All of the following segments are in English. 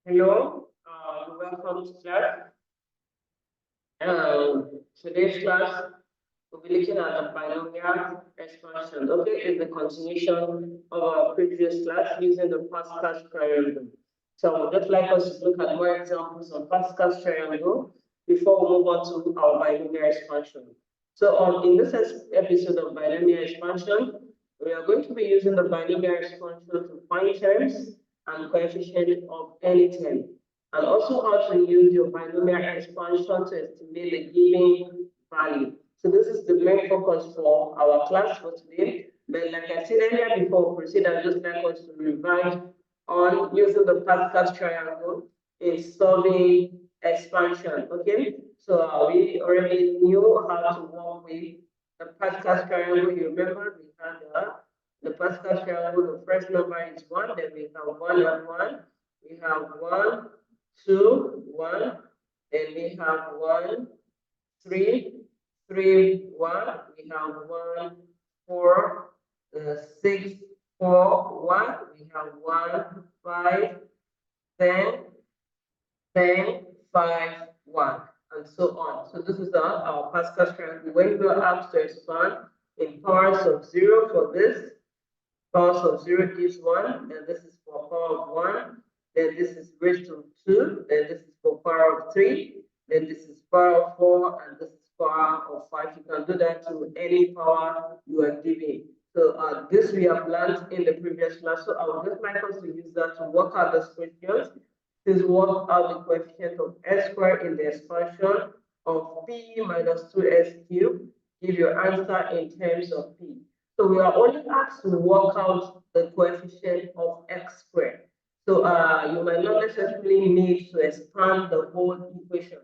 Hello, welcome to class. Today's class, we'll be looking at the binomial expansion. Okay, it's the continuation of our previous class using the Pascal's triangle. So I would just like us to look at more examples of Pascal's triangle before we move on to our binomial expansion. So in this episode of binomial expansion, we are going to be using the binomial expansion to find terms and coefficient of any term, and also how to use your binomial expansion to estimate the given value. So this is the main focus for our class for today. But like I said earlier before we proceed, I'd just like us to revise on using the Pascal's triangle in solving expansion. Okay, so we already knew how to work with the Pascal's triangle. You remember we had the Pascal's triangle. The first number is 1, then we have 1 and 1. We have 1, 2, 1. Then we have 1, 3, 3, 1. We have 1, 4, 6, 4, 1. We have 1, 5, 10, 10, 5, 1, and so on. So this is our Pascal's triangle. When we are asked to expand in powers of 0 for this, powers of 0 gives 1, then this is for power of 1, then this is raised to 2, then this is for power of 3, then this is power of 4, and this is power of 5. You can do that to any power you are giving. So this we have learned in the previous class. So I would just like us to use that to work out the questions. Please work out the coefficient of s squared in the expansion of p minus 2s cubed. Give your answer in terms of p. So we are only asked to work out the coefficient of x squared. So you might not necessarily need to expand the whole equation.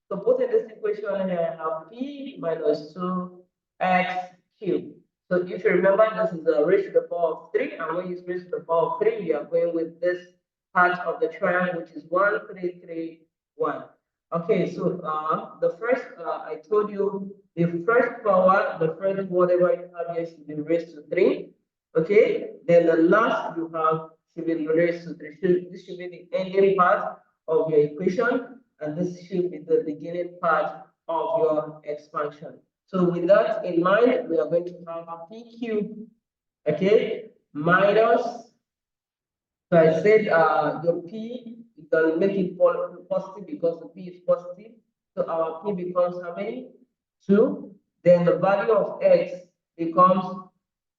So put in this equation here, I have p minus 2x cubed. So if you remember, this is raised to the power of 3, and when you raise to the power of 3, we are going with this part of the triangle, which is 1, 3, 3, 1. Okay, so the first, I told you, the first power, the first whatever you have here should be raised to 3. Okay, then the last you have should be raised to 3. So this should be the ending part of your equation, and this should be the beginning part of your expansion. So with that in mind, we are going to have p cubed, okay, minus, so I said your p, you can make it positive because the p is positive. So our p becomes how many? 2. Then the value of x becomes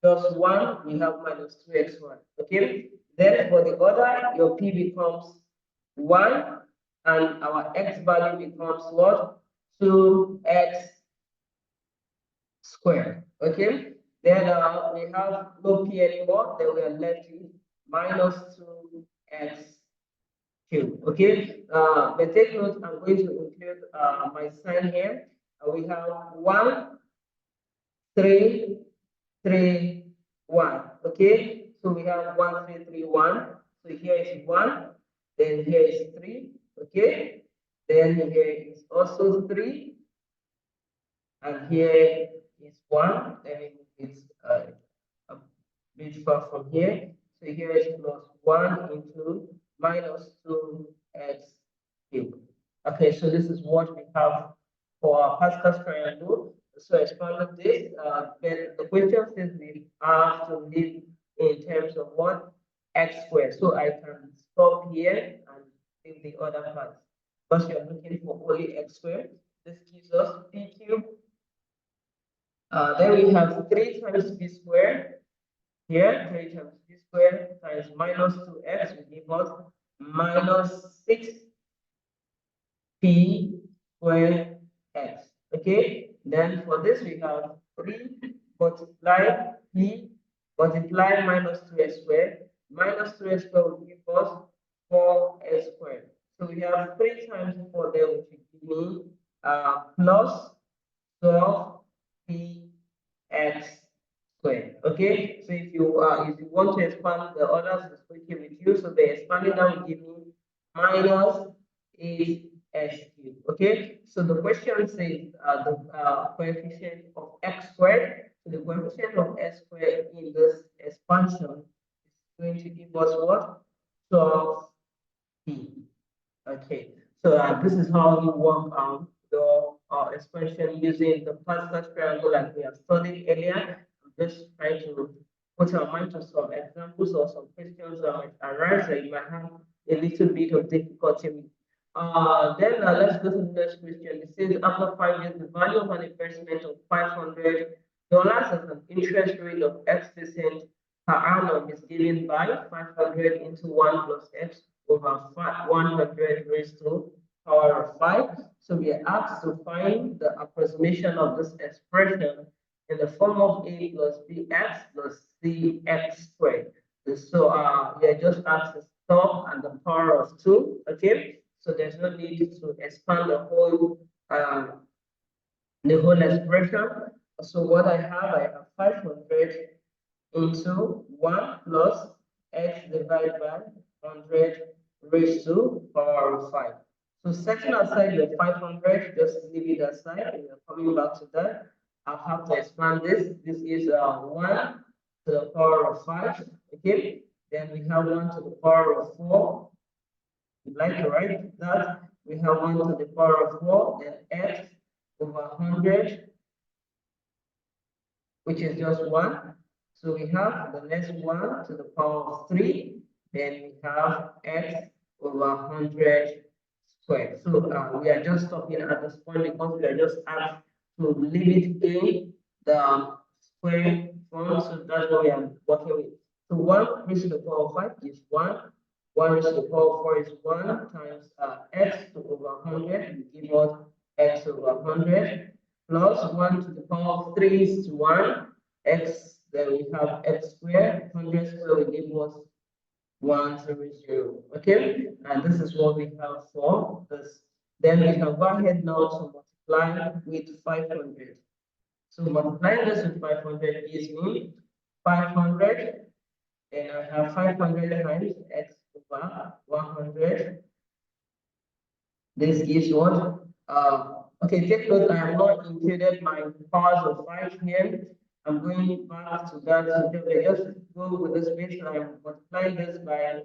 just 1. We have minus 2x1. Okay. Then for the other, your p becomes 1, and our x value becomes what? 2x squared. Okay. Then we have no p anymore. Then we are left with minus 2x cubed. Okay. But take note, I'm going to include my sign here. We have 1, 3, 3, 1. Okay. So we have 1, 3, 3, 1. So here is 1. Then here is 3. Okay. Then here is also 3. And here is 1. Then it's a bit far from here. So here is plus 1 into minus 2x cubed. Okay, so this is what we have for our Pascal's triangle. So expanded this, then the question says we have to live in terms of what? X squared. So I can stop here and leave the other part. Because you're looking for only x squared. This gives us p cubed. Then we have 3 times b squared. Here, 3 times b squared times minus 2x will give us minus 6p squared x. Okay, then for this we have 3 multiply p multiply minus 2x squared. Minus 2x squared will give us 4x squared. So we have 3 times 4 there, which will give me plus 12p x squared. Okay, so if you want to expand the others, it's okay with you. So the expanding down will give me minus 8x cubed. Okay, so the question says the coefficient of x squared. So the coefficient of x squared in this expansion is going to give us what? 12p. Okay, so this is how you work the expression using the Pascal triangle like we have studied earlier. I'm just trying to put our mind to some examples or some questions that might arise that you might have a little bit of difficulty with. Then let's go to the next question. It says after 5 years, the value of an investment of $500 as an interest rate of X% per annum is given by 500 into 1 plus X over 100 raised to power of 5. So we are asked to find the approximation of this expression in the form of a plus bx plus cx squared. So we are just asked to stop at the power of 2, okay? So there's no need to expand the whole expression. So what I have 500 into 1 plus x divided by 100 raised to power of 5. So setting aside the 500, just leave it aside. We are coming back to that. I'll have to expand this. This is 1 to the power of 5. Okay. Then we have 1 to the power of 4. We'd like to write that. We have 1 to the power of 4, then x over 100, which is just 1. So we have the next 1 to the power of 3, then we have x over 100 squared. So we are just stopping at this point because we are just asked to leave it in the square form. So that's what we are working with. So 1 raised to the power of 5 is 1. 1 raised to the power of 4 is 1 times x to over 100. We give us x over 100 plus 1 to the power of 3 is 1. X, then we have x squared. 100 squared will give us 100. Okay, and this is what we have for this. Then we can go ahead now to multiply with 500. So multiplying this with 500 gives me 500, and I have 500 times x over 100. This gives what? Okay, take note, I have not included my powers of 5 here. I'm going back to that. So just go with this baseline, multiplying this by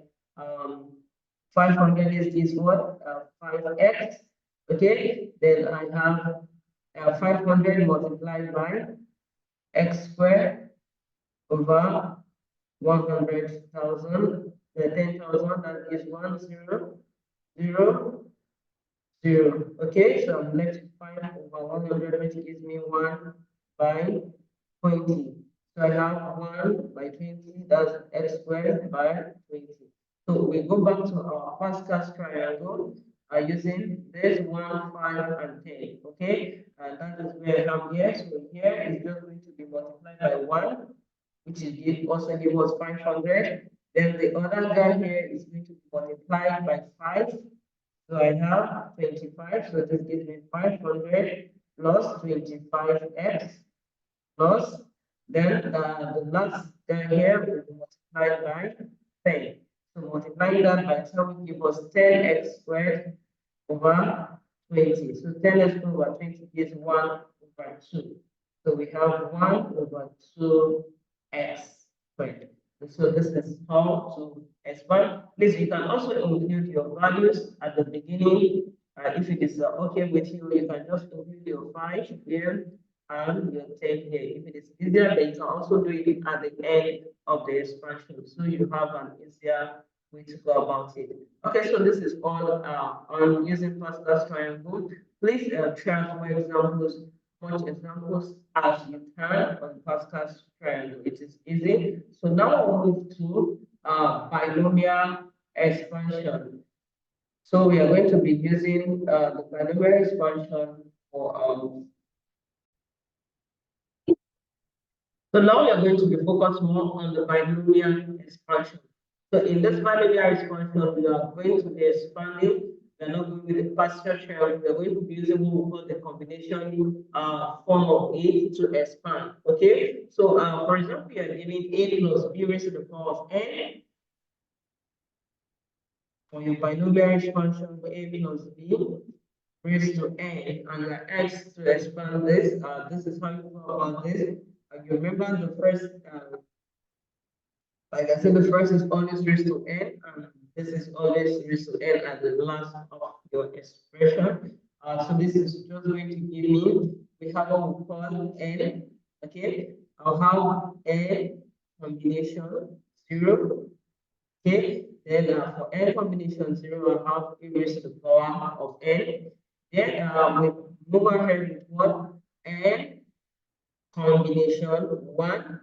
500 is what? 5x. Okay, then I have 500 multiplied by x squared over 100,000. The 10,000, that is 1 0 0 0. Okay, so I'm left with 5 over 100, which gives me 1 by 20. So I have 1 by 20, that's x squared by 20. So we go back to our Pascal's triangle using this 1, 5, and 10. Okay, and that is where I am here. So here is just going to be multiplied by 1, which is also give us 500. Then the other guy here is going to be multiplied by 5. So I have 25, so this gives me 500 plus 25x plus, then the last guy here will be multiplied by 10. So multiplying that by 10 will give us 10x squared over 20. So 10x over 20 gives 1 over 2. So we have 1 over 2x squared. So this is how to expand. Please, you can also include your values at the beginning. If it is okay with you, you can just include your 5 here and your 10 here. If it is easier, then you can also do it at the end of the expansion. So you have an easier way to go about it. Okay, so this is all on using Pascal's triangle. Please try more examples, much examples as you can on Pascal's triangle. It is easy. So now we'll move to binomial expansion. So we are going to be using the binomial expansion for so now we are going to be focused more on the binomial expansion. So in this binomial expansion, we are going to be expanding. We are not going with the partial triangle. We are going to be using what we call the combination form of it to expand. Okay. So for example, we are given a plus b raised to the power of n. For your binomial expansion, a plus b raised to n, and your x to expand this. This is how you go about this. You remember the first, like I said, the first is always raised to n, and This is always raised to n at the last of your expression. So this is just going to give me, we have what we call n, okay? I'll have n combination 0, okay? Then for n combination 0, I'll have e raised to the power of n. Then we move ahead with what? N combination 1.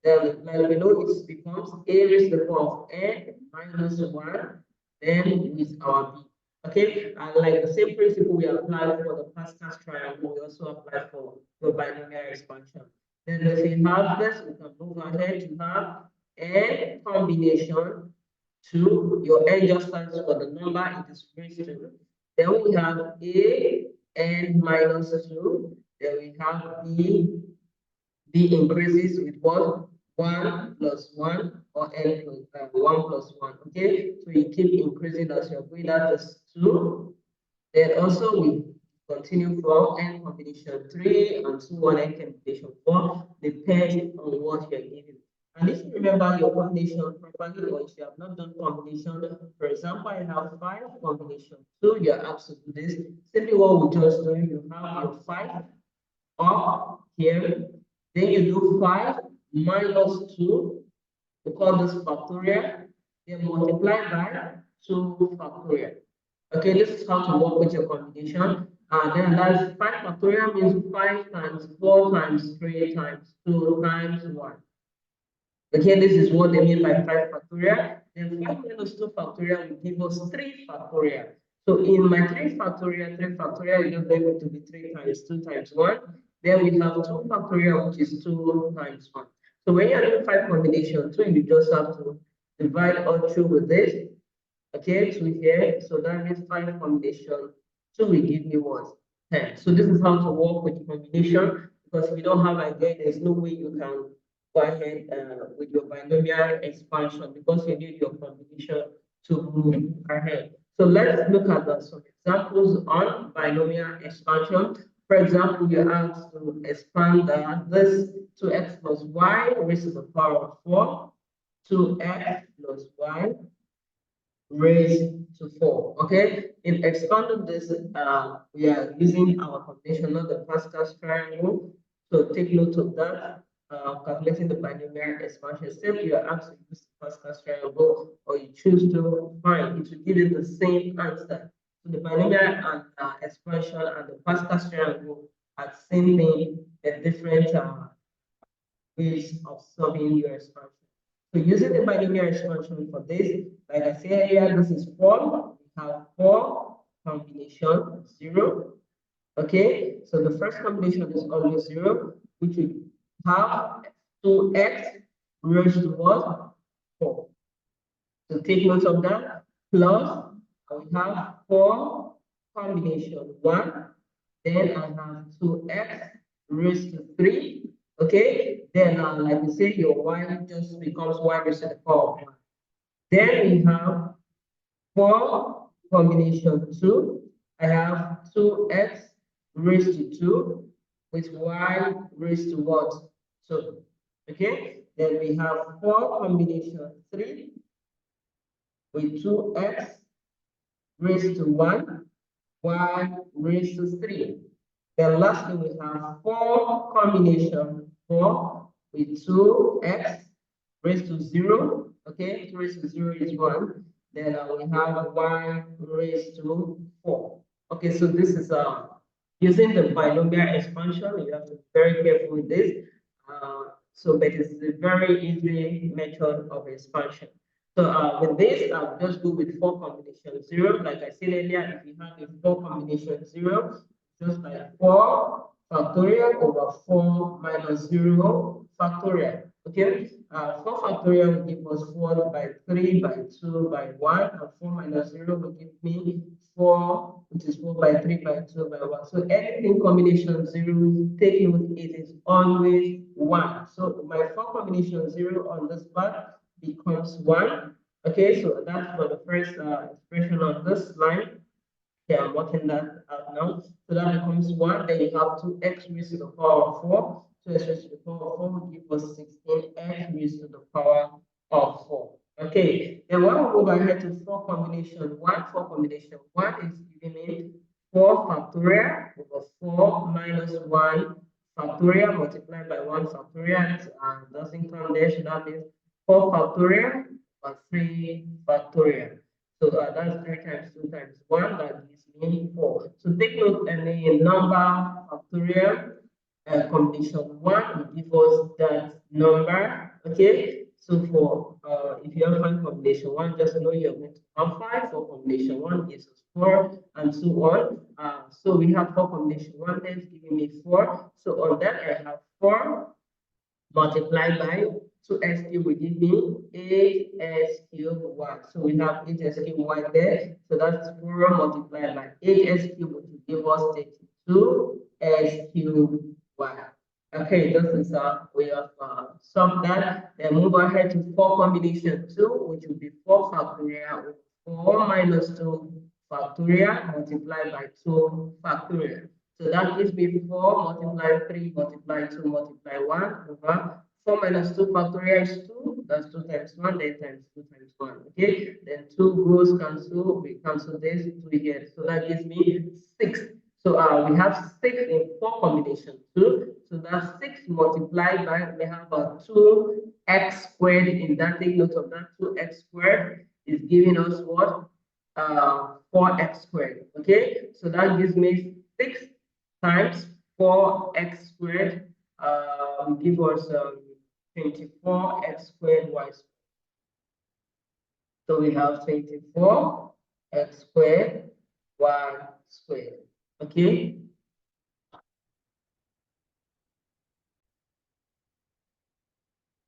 Then like below it becomes a raised to the power of n minus 1, then with our b. Okay, and like the same principle we applied for the Pascal's triangle, we also apply for the binomial expansion. Then if we have this, we can move ahead to have n combination 2. Your n just stands for the number it is raised to. Then we have a n minus 2. Then we have b increases with what? 1 plus 1 or n plus 1 plus 1. Okay, so you keep increasing as you're going. That is 2. Then also we continue for n combination 3 and 2 on n combination 4, depends on what you're given. And if you remember your combination properly, or if you have not done combination, for example, I have 5 combination 2, you're asked to do this. Simply what we just do, you have your 5 up here, then you do 5 minus 2, we call this factorial, then multiply by 2 factorial. Okay, this is how to work with your combination. Then that's 5 factorial means 5 times 4 times 3 times 2 times 1. Okay, this is what they mean by 5 factorial. Then 5 minus 2 factorial will give us 3 factorial. So in my 3 factorial is just going to be 3 times 2 times 1. Then we have 2 factorial, which is 2 times 1. So when you're doing 5 combination 2, you just have to divide all through with this. Okay, 2 here. So that means 5 combination 2 will give me what? 10. So this is how to work with combination, because if you don't have idea, there's no way you can go ahead with your binomial expansion, because you need your combination to move ahead. So let's look at some examples on binomial expansion. For example, you're asked to expand this 2x plus y raised to the power of 4, 2x plus y raised to 4. Okay, in expanding this, we are using our combination, not the Pascal's triangle. So take note of that. Calculating the binomial expansion step, you are asked to use the Pascal's triangle, or you choose to find it will give you the same answer. So the binomial and expansion and the Pascal's triangle are the same thing, a different ways of solving your expansion. So using the binomial expansion for this, like I said earlier, this is 4. We have 4 combination 0. Okay, so the first combination is always 0, which will have 2x raised to what? 4. So take note of that. Plus, we have 4 combination 1. Then I have 2x raised to 3. Okay, then like we say, your y just becomes y raised to the power of 1. Then we have 4 combination 2. I have 2x raised to 2 with y raised to what? 2. Okay, then we have 4 combination 3 with 2x raised to 1, y raised to 3. Then lastly, we have 4 combination 4 with 2x raised to 0. Okay, 2 raised to 0 is 1. Then we have y raised to 4. Okay, so this is using the binomial expansion. You have to be very careful with this. But it's a very easy method of expansion. So with this, I'll just go with 4 combination 0. Like I said earlier, if you have a 4 combination 0, just like 4 factorial over 4 minus 0 factorial. Okay, 4 factorial will give us 4 by 3 by 2 by 1, and 4 minus 0 will give me 4, which is 4 by 3 by 2 by 1. So anything combination 0, take note, it is always 1. So my 4 combination 0 on this part becomes 1. Okay, so that's for the first expression on this line. Yeah, I'm working that out now. So that becomes 1. Then you have 2x raised to the power of 4. 2x raised to the power of 4 will give us 16x raised to the power of 4. Okay, then when we move ahead to 4 combination, 4 combination, 1 is giving me 4 factorial over 4 minus 1 factorial multiplied by 1 factorial doesn't come there, so that means 4 factorial or 3 factorial. So that's 3 times 2 times 1, that gives me 4. So take note, and the number factorial combination 1 will give us that number. Okay, so for if you have 5 combination 1, just know you're going to have 5. For combination 1 gives us 4, and so on. So we have 4 combination 1, that's giving me 4. So on that I have 4 multiplied by 2x cubed will give me 8x cubed y. So we have 8x cubed y there. So that's 4 multiplied by 8x cubed, which will give us 32x cubed y. Okay, this is our way of solve that. Then move ahead to 4 combination 2, which will be 4 factorial 4 minus 2 factorial multiplied by 2 factorial. So that gives me 4 multiply 3 multiply 2 multiply 1 over 4 minus 2 factorial is 2. That's 2 times 1, then times 2 times 1. Okay, then 2 goes cancel, we cancel this 2 here. So that gives me 6. So we have 6 in 4 combination 2. So that's 6 multiplied by, we have 2x squared in that. Take note of that. 2x squared is giving us what? 4x squared. Okay, so that gives me 6 times 4x squared will give us 24x squared y squared. So we have 24x squared y squared. Okay.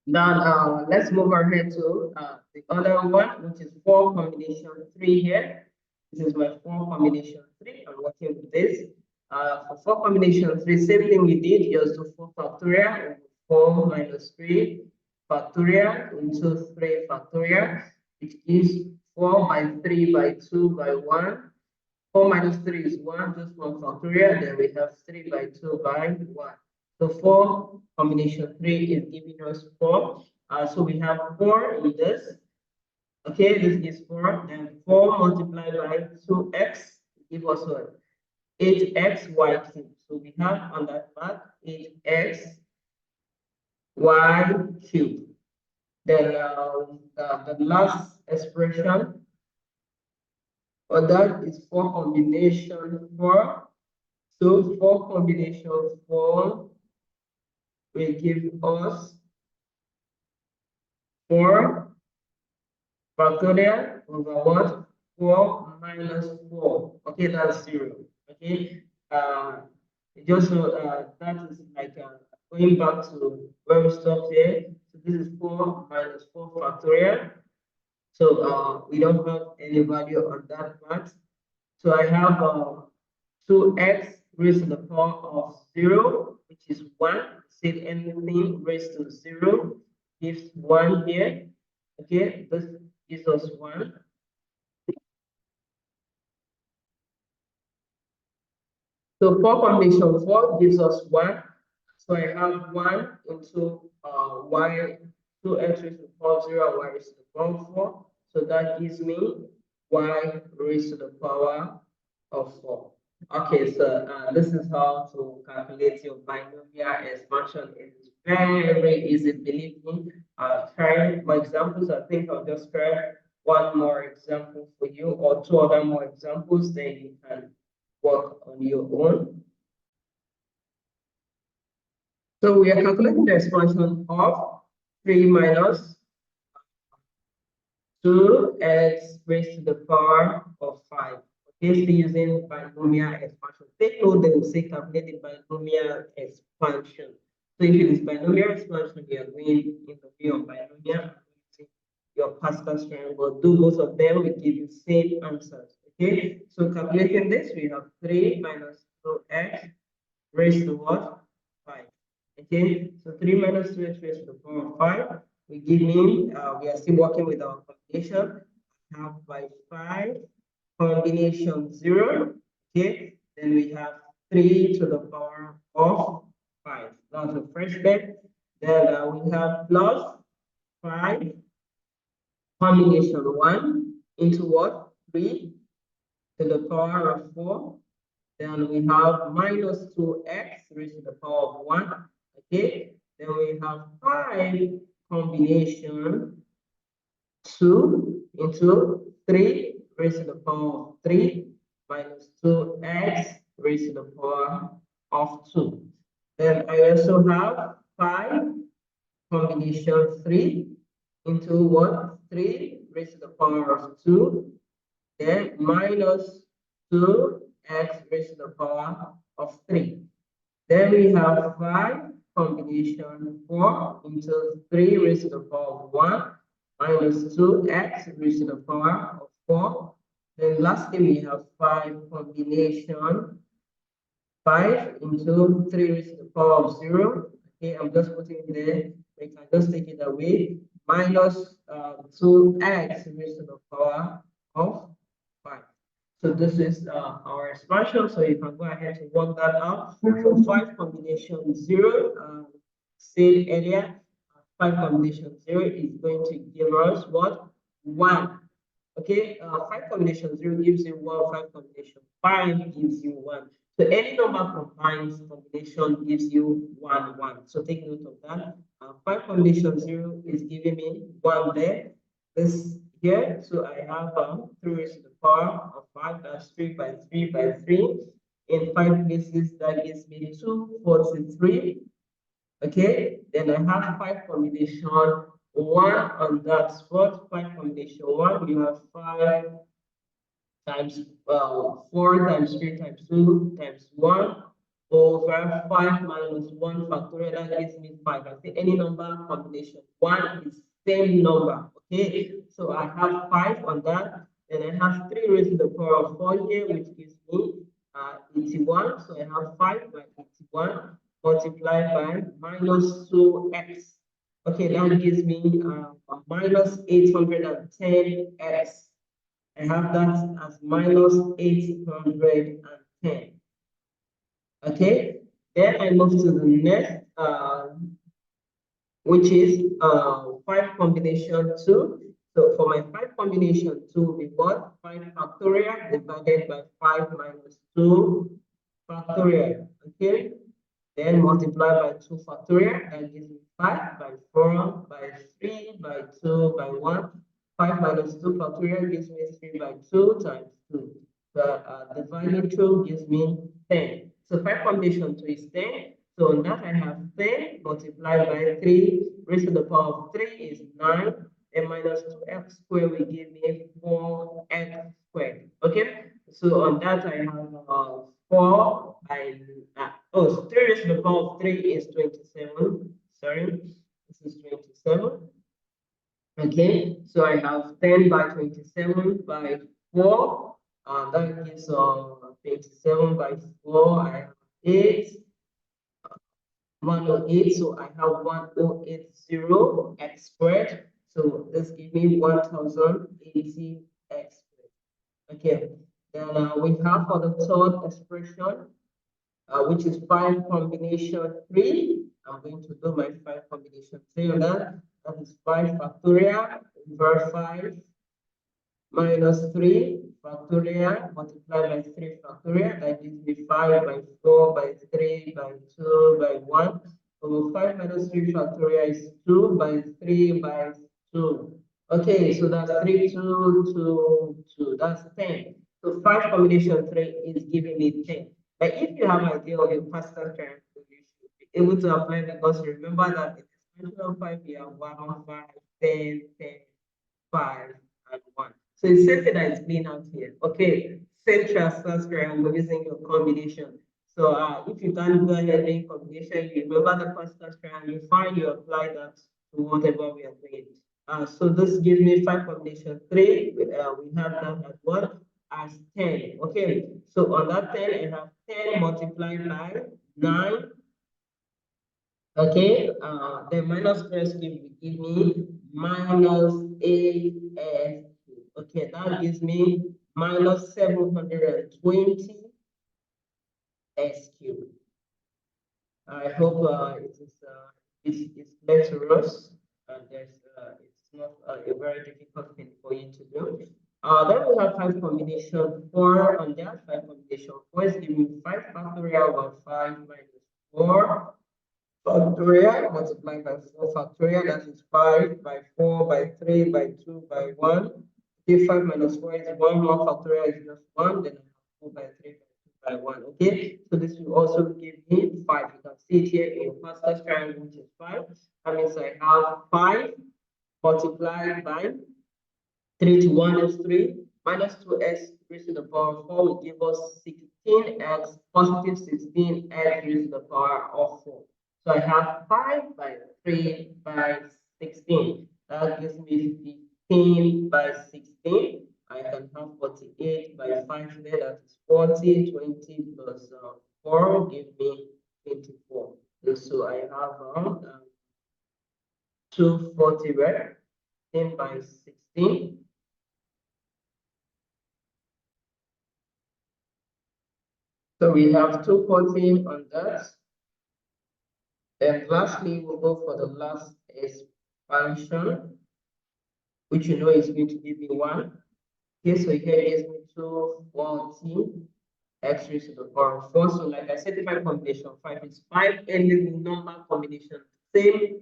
Now let's move ahead to the other one, which is 4 combination 3 here. This is my 4 combination 3. I'm working with this. For 4 combination 3, same thing we did, just do 4 factorial over 4 minus 3 factorial into 3 factorial, which gives 4 by 3 by 2 by 1. 4 minus 3 is 1, just 1 factorial. Then we have 3 by 2 by 1. So 4 combination 3 is giving us 4. So we have 4 in this. Okay, this is 4. Then 4 multiplied by 2x give us what? 8x y cubed. So we have on that part 8x y cubed. Then the last expression or that is 4 combination 4. So 4 combination 4 will give us 4 factorial over what? 4 minus 4. Okay, that's 0. Okay, just so that is like going back to where we stopped here. So this is 4 minus 4 factorial. So we don't have any value on that part. So I have 2x raised to the power of 0, which is 1. Say anything raised to 0 gives 1 here. Okay, this gives us 1. So 4 combination 4 gives us 1. So I have 1 into y, 2x raised to the power of 0, y raised to the power of 4. So that gives me y raised to the power of 4. Okay, so this is how to calculate your binomial expansion. It's very easy, believe me. Try more examples. I think I'll just try one more example for you, or 2 other more examples, then you can work on your own. So we are calculating the expansion of 3 minus 2x raised to the power of 5. Okay, so using binomial expansion. Take note they will say calculated binomial expansion. So if it is binomial expansion, you are going in the view of binomial, your Pascal's triangle. Do both of them will give you same answers. Okay, so calculating this, we have 3 minus 2x raised to what? 5. Okay, so 3 minus 2x raised to the power of 5 we give me, we are still working with our combination. Have by 5 combination 0. Okay, then we have 3 to the power of 5. That's the first step. Then we have plus 5 combination 1 into what? 3 to the power of 4. Then we have minus 2x raised to the power of 1. Okay. Then we have 5 combination 2 into 3 raised to the power of 3 minus 2x raised to the power of 2. Then I also have 5 combination 3 into what? 3 raised to the power of 2. Then minus 2x raised to the power of 3. Then we have 5 combination 4 into 3 raised to the power of 1 minus 2x raised to the power of 4. Then lastly, we have 5 combination 5 into 3 raised to the power of 0. Okay, I'm just putting it there. We can just take it away. Minus 2x raised to the power of 5. So this is our expansion. So you can go ahead and work that out. So 5 combination 0, said earlier, 5 combination 0 is going to give us what? 1. Okay, 5 combination 0 gives you 1, 5 combination 5 gives you 1. So any number combined combination gives you 1, 1. So take note of that. 5 combination 0 is giving me 1 there. This here, so I have 3 raised to the power of 5, that's 3 by 3 by 3. In 5 places, that gives me 243. Okay, then I have 5 combination 1 on that spot. 5 combination 1, you have 5 times 4 times 3 times 2 times 1 over 5 minus 1 factorial, that gives me 5. I say any number combination 1 is same number. Okay, so I have 5 on that. Then I have 3 raised to the power of 4 here, which gives me 81. So I have 5 by 81 multiplied by minus 2x. Okay, that gives me minus 810x. I have that as minus 810. Okay, then I move to the next, which is 5 combination 2. So for my 5 combination 2 will be what? 5 factorial divided by 5 minus 2 factorial. Okay, then multiply by 2 factorial, that gives me 5 by 4 by 3 by 2 by 1. 5 minus 2 factorial gives me 3 by 2 times 2. The dividing through gives me 10. So 5 combination 2 is 10. So on that I have 10 multiplied by 3 raised to the power of 3 is 9. And minus 2x squared will give me 4x squared. Okay, so on that I have 4 by 3 raised to the power of 3 is 27. Sorry, this is 27. Okay, so I have 10 by 27 by 4. That gives 27 by 4. I have 8. 108, so I have 1080 x squared. So this gives me 1080 x squared. Okay, then we have for the third expression, which is 5 combination 3. I'm going to do my 5 combination 3 on that. That is 5 factorial over 5 minus 3 factorial multiplied by 3 factorial. That gives me 5 by 4 by 3 by 2 by 1. Over 5 minus 3 factorial is 2 by 3 by 2. Okay, so that's 3, 2, 2, 2. That's 10. So 5 combination 3 is giving me 10. But if you have idea of your Pascal triangle, you should be able to apply, because remember that in the expansion of 5, you have 1, 5, 10, 10, 5, and 1. So it's something that is being out here. Okay, same transverse triangle using your combination. So if you can't go ahead and combination, you remember the Pascal triangle, you find you apply that to whatever we are doing. So this gives me 5 combination 3. We have that as well as 10. Okay, so on that 10, I have 10 multiplied by 9. Okay, the minus square cube will give me minus 8s. Okay, that gives me minus 720 s cubed. I hope it's clear to us, and it's not a very difficult thing for you to do. Then we have 5 combination 4 on that. 5 combination 4 is giving me 5 factorial over 5 minus 4 factorial multiplied by 4 factorial. That is 5 by 4 by 3 by 2 by 1. Okay, 5 minus 4 is 1. 1 factorial is just 1. Then I have 4 by 3 by 2 by 1. Okay, so this will also give me 5. You can see it here in your Pascal's triangle, which is 5. That means I have 5 multiplied by 3 to 1 is 3, minus 2x raised to the power of 4 will give us 16x, positive 16x raised to the power of 4. So I have 5 by 3 by 16. That gives me 15 by 16. I can have 48 by 5 there, that is 40, 20 plus 4 will give me 24. And so I have 240, right? 10 by 16. So we have 240 on that. And lastly, we'll go for the last expansion, which you know is going to give me 1. Okay, so here gives me 240 x raised to the power of 4. So like I said, the 5 combination 5 is 5, any number combination, same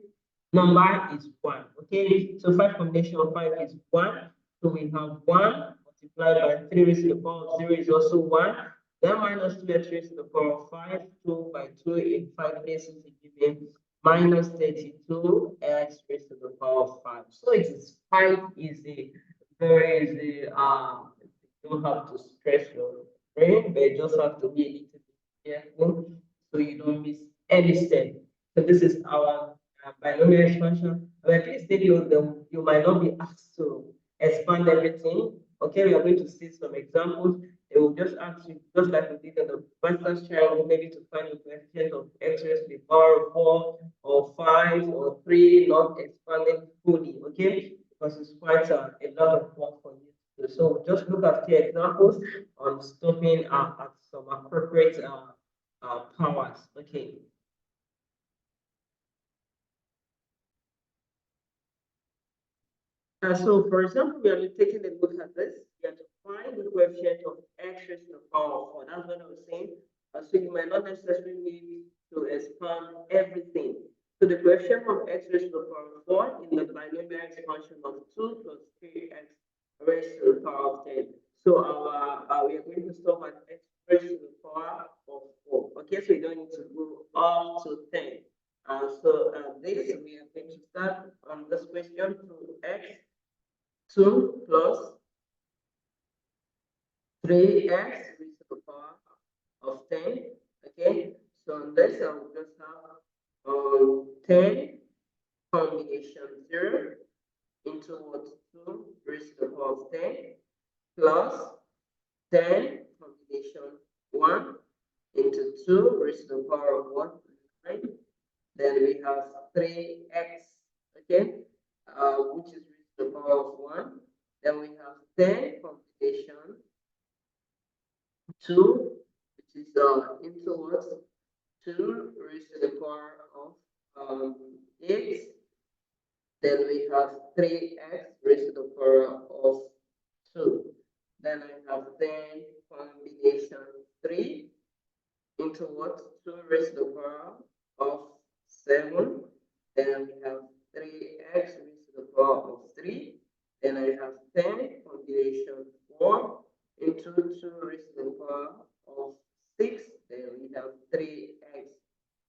number is 1. Okay, so 5 combination of 5 is 1. So we have 1 multiplied by 3 raised to the power of 0 is also 1. Then minus 2x raised to the power of 5, 2 by 2 in 5 places to give me minus 32x raised to the power of 5. So it is quite easy, very easy. You don't have to stress your brain, but you just have to be a little bit careful so you don't miss any step. So this is our binomial expansion. But please take note that you might not be asked to expand everything. Okay, we are going to see some examples. They will just ask you, just like we did in the Pascal's triangle, maybe to find the coefficient of x raised to the power of 4 or 5 or 3, not expanding fully. Okay, because it's quite a lot of work for you. So just look at the examples on stopping at some appropriate powers. Okay. So, for example, we are taking a look at this. We are to find the coefficient of x raised to the power of 4. That's what I was saying. So you might not necessarily need to expand everything. So the coefficient of x raised to the power of 4 in the binomial expansion of 2 plus 3x raised to the power of 10. So we are going to stop at x raised to the power of 4. Okay, so you don't need to go up to 10. So this we are going to start on this question to x 2 plus 3x raised to the power of 10. Okay, so on this I will just have 10 combination 0 into what 2 raised to the power of 10 plus 10 combination 1 into 2 raised to the power of 1. Right? Then we have 3x, okay, which is raised to the power of 1. Then we have 10 combination 2, which is into what? 2 raised to the power of 8. Then we have 3x raised to the power of 2. Then I have 10 combination 3 into what? 2 raised to the power of 7. Then we have 3x raised to the power of 3. Then I have 10 combination 4 into 2 raised to the power of 6. Then we have 3x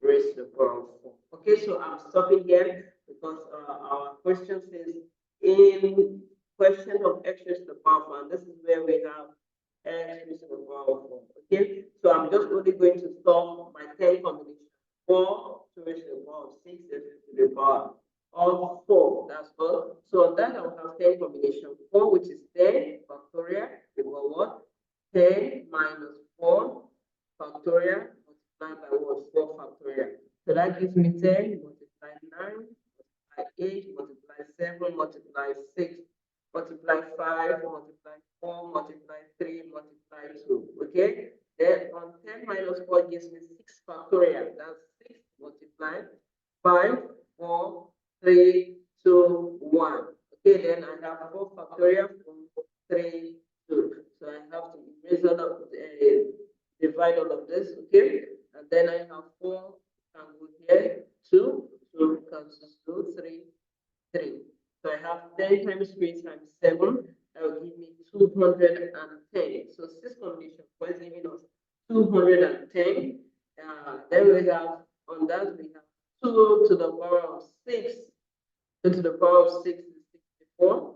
raised to the power of 4. Okay, so I'm stopping here because our question says in question of x raised to the power of 1. This is where we have x raised to the power of 4. Okay, so I'm just only going to solve my 10 combination 4 to raise to the power of 6 to the power of 4. That's all. So on that I will have 10 combination 4, which is 10 factorial over what? 10 minus 4 factorial multiplied by what? 4 factorial. So that gives me 10 multiply 9 multiply 8 multiply 7 multiply 6 multiply 5 multiply 4 multiply 3 multiply 2. Okay, then on 10 minus 4 gives me 6 factorial. That's 6 multiplied 5 4 3 2 1. Okay, then I have 4 factorial from 3, 2. So I have to erase all of divide all of this, okay? And then I have 4 can go here, 2, 2 cancels 2, 3, 3. So I have 10 times 3 times 7, that will give me 210. So 6 combination is giving us 210. Then we have, on that, we have 2 to the power of 6. 2 to the power of 6 is 64.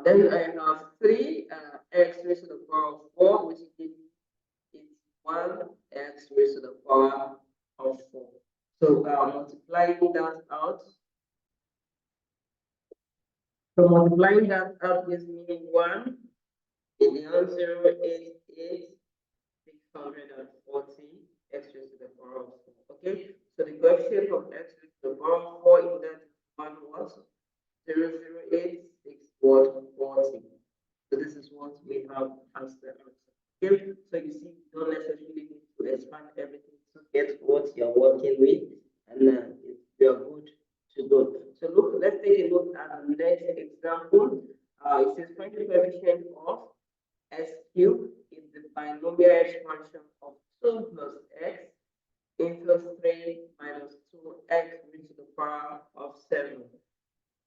Then I have 3 x raised to the power of 4, which gives me 1 x raised to the power of 4. So multiplying that out. So multiplying that out gives me 1 million 088 640 x raised to the power of 4. Okay, so the coefficient of x raised to the power of 4 in that 1 was 0086 40. So this is what we have as the answer. Okay, so you see, you don't necessarily need to expand everything to get what you're working with, and you're good to go. So look, let's take a look at the next example. It says find the coefficient of x cubed in the binomial expansion of 2 plus x into 3 minus 2x raised to the power of 7.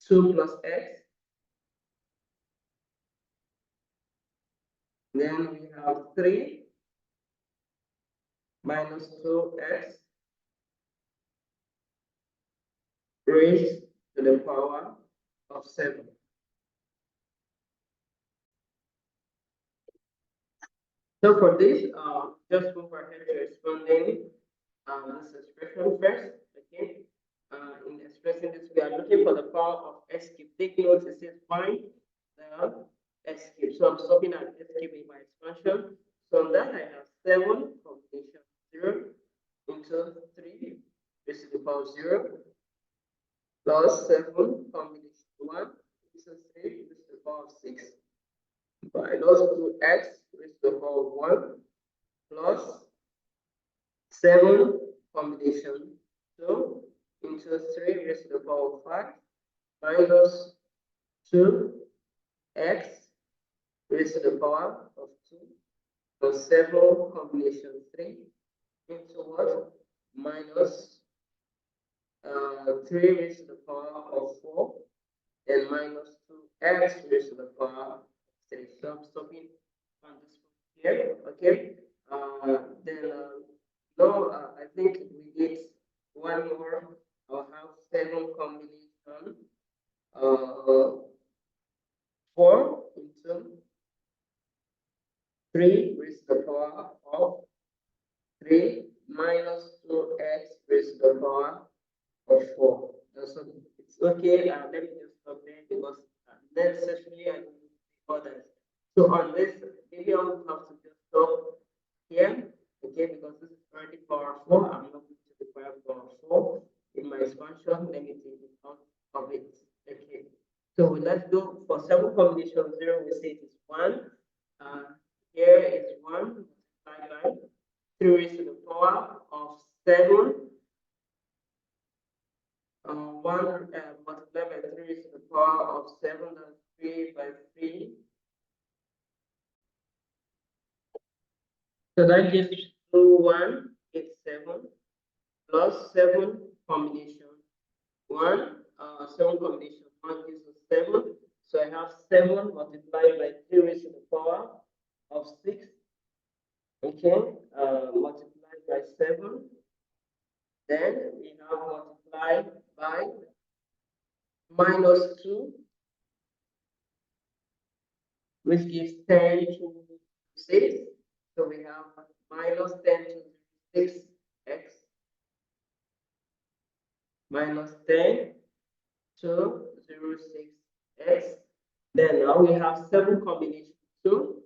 2 plus x. Then we have 3 minus 2x raised to the power of 7. So for this, just move ahead to expanding this expression first. Okay. In expressing this, we are looking for the power of x cubed. Take note, it says find the x cubed. So I'm stopping at x cubed in my expansion. So on that, I have 7 combination 0 into 3 raised to the power of 0 plus 7 combination 1 into 3 raised to the power of 6 minus 2x raised to the power of 1 plus 7 combination 2 into 3 raised to the power of 5 minus 2x raised to the power of 2 plus 7 combination 3 into what? Minus 3 raised to the power of 4 and minus 2x raised to the power of 3. So I'm stopping on this one here, okay? Then I think we need one more. I'll have 7 combination 4 into 3 raised to the power of 3 minus 2x raised to the power of 4. So it's okay. Let me just stop there because necessarily I don't need the others. So on this, maybe I will have to just stop here, okay, because this is already power 4. I'm not going to require power 4 in my expansion. Let me take it out of it. Okay. So let's do for 7 combination 0, we say it is 1. Here is 1 multiplied by 3 raised to the power of 7. 1 multiplied by 3 raised to the power of 7, that's 3 by 3. So that gives 2187 plus 7 combination 1. 7 combination 1 gives us 7. So I have 7 multiplied by 3 raised to the power of 6. Okay, multiplied by 7. Then we have multiplied by minus 2, which gives 10 to 6. So we have minus 10 to 6x minus 10 to 6x. Then now we have 7 combination 2.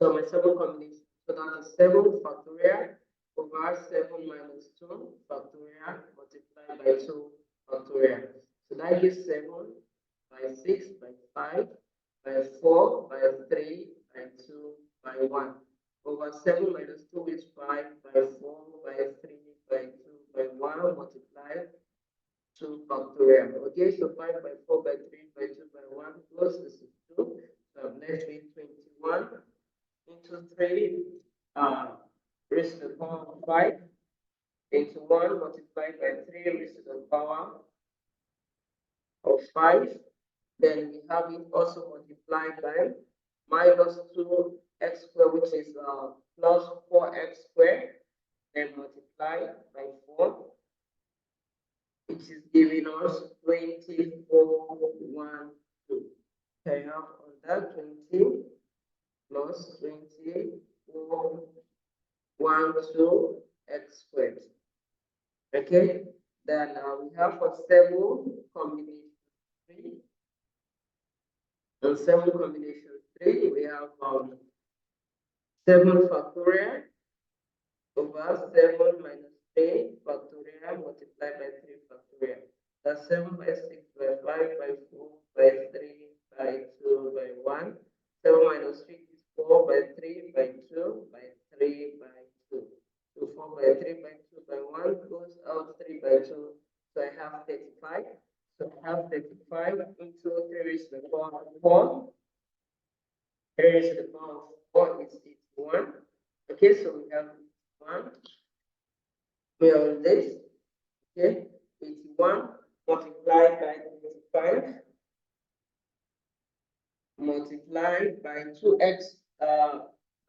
So my 7 combination, so that is 7 factorial over 7 minus 2 factorial multiplied by 2 factorial. So that gives 7 by 6 by 5 by 4 by 3 by 2 by 1 over 7 minus 2 is 5 by 4 by 3 by 2 by 1 multiplied 2 factorial. Okay, so 5 by 4 by 3 by 2 by 1 plus this is 2. So I'm left with 21 into 3 raised to the power of 5 into 1 multiplied by 3 raised to the power of 5. Then we have it also multiplied by minus 2x squared, which is plus 4x squared, then multiplied by 4, which is giving us 24, 2. So I have on that 20 plus 24, 2 x squared. Okay, then we have for 7 combination 3. On 7 combination 3, we have 7 factorial over 7 minus 3 factorial multiplied by 3 factorial. That's 7 by 6 by 5 by 4 by 3 by 2 by 1. 7 minus 3 is 4 by 3 by 2 by 3 by 2. So 4 by 3 by 2 by 1 goes out 3 by 2. So I have 35. So I have 35 into 3 raised to the power of 4. 3 raised to the power of 4 is 81. Okay, so we have 1. We have this. Okay, 81 multiplied by 25 multiplied by 2x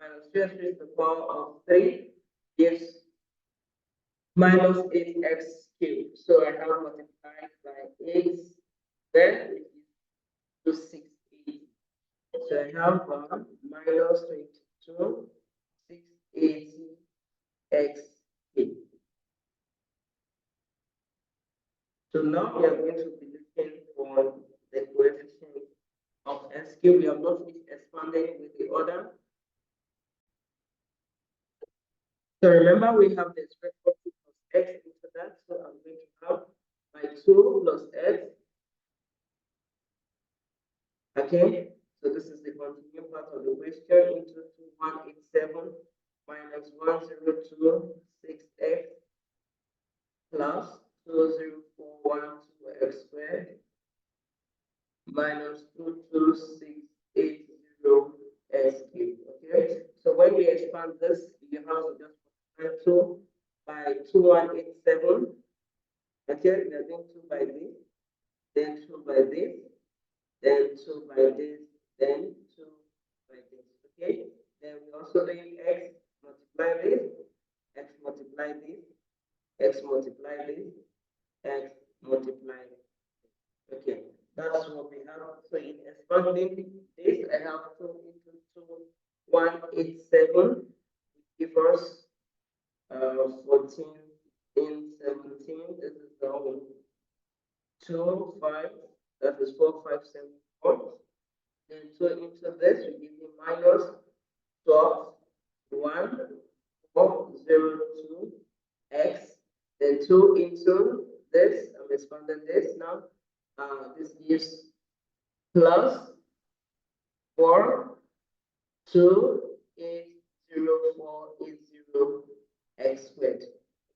minus 3 raised to the power of 3 gives minus 8x cubed. So I have multiplied by 8, then it is to 680. So I have minus 22, 680 x cubed. So now we are going to be looking for the coefficient of s cubed. We have not finished expanding with the order. So remember, we have the expression plus x into that. So I'm going to have my 2 plus x. Okay, so this is the continuing part of the question into 2187 minus 1026x plus 20412x squared minus 22680 cubed. Okay, so when we expand this, you have to just multiply 2 by 2187. Okay, we are doing 2 by this, then 2 by this, then 2 by this, then 2 by this. Okay, then we also doing x multiply this, x multiply this, x multiply this, x multiply this. Okay, that's what we have. So in expanding this, I have 2 into 2, 187, give us 14 in 17. This is the 2, 5, that is 4, 5, 7, 4. Then 2 into this, we give you minus 12, 1, 4, 0, 2, x. Then 2 into this, I'm expanding this now. This gives plus 4, 2, 8, 0, 4, 8, 0, x squared.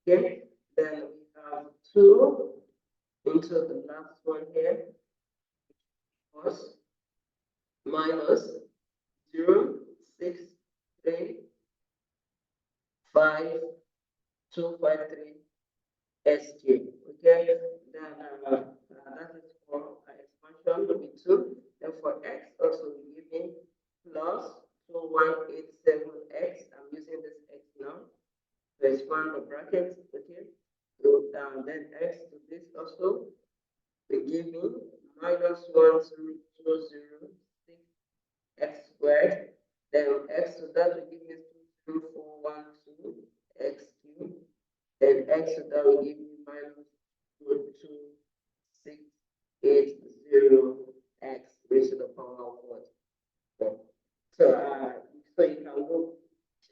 Okay, then we have 2 into the last one here, plus minus 0, 6, 3, 5, 2, 5, 3, SQ. Okay, then that is for expansion with 2. Then for x, also we give me plus 2187x. I'm using this x now to expand the brackets. Okay, so then x to this also we give me minus 1026 x squared. Then x to that will give me 20412 x cubed. Then x to that will give me minus 22680 x raised to the power of what? So so you can look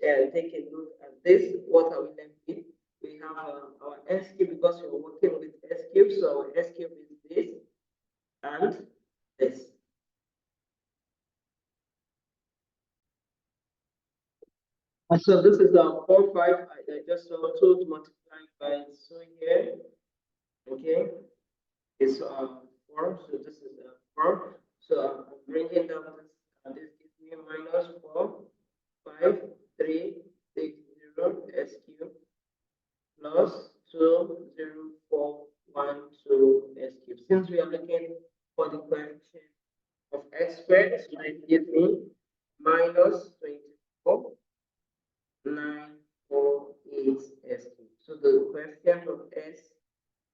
and take a look at this. What are we left with? We have our s cube, because we're working with s cube. So our s cube is this and this. And so this is our 4, 5. I just saw 2 multiplied by 2 here. Okay. is 4, so this is 4. So I'm bringing down this gives me minus 4, 5, 3, 6, 0, s cube plus 2, 0, 4, 1, 2, s cube. Since we are looking for the coefficient of x squared, so it gives me minus 24, 9, 4, 8, s cube. So the coefficient of s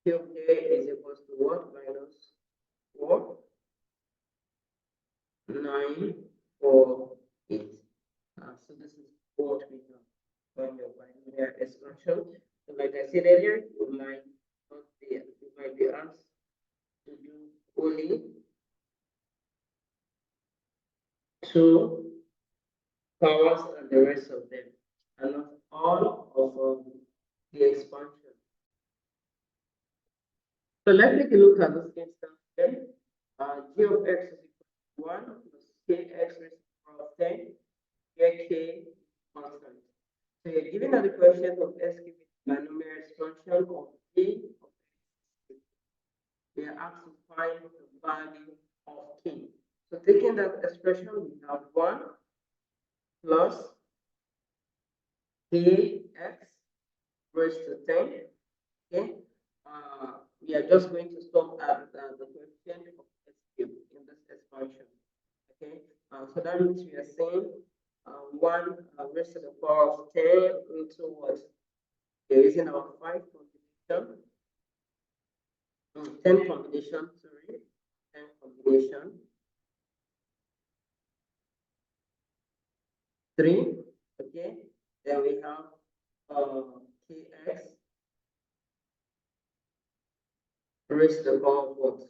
cube here is equal to what? Minus 4, 9, 4, 8. So this is what we have on your binomial expansion. So like I said earlier, you might not be, you might be asked to do only 2 powers and the rest of them, and not all of the expansion. So let's take a look at this instance then. G of x is equal to 1 plus kx raised to the power of 10, where k constant. So you're given the coefficient of s given binomial expansion of k of x. We are asked to find the value of k. So taking that expression, we have 1 plus kx raised to 10. Okay. We are just going to stop at the coefficient of s cube in this expansion. Okay. So that means we are saying 1 raised to the power of 10 into what? We're using our 5 combination. 10 combination, sorry. 10 combination. 3. Okay. Then we have kx raised to the power of what?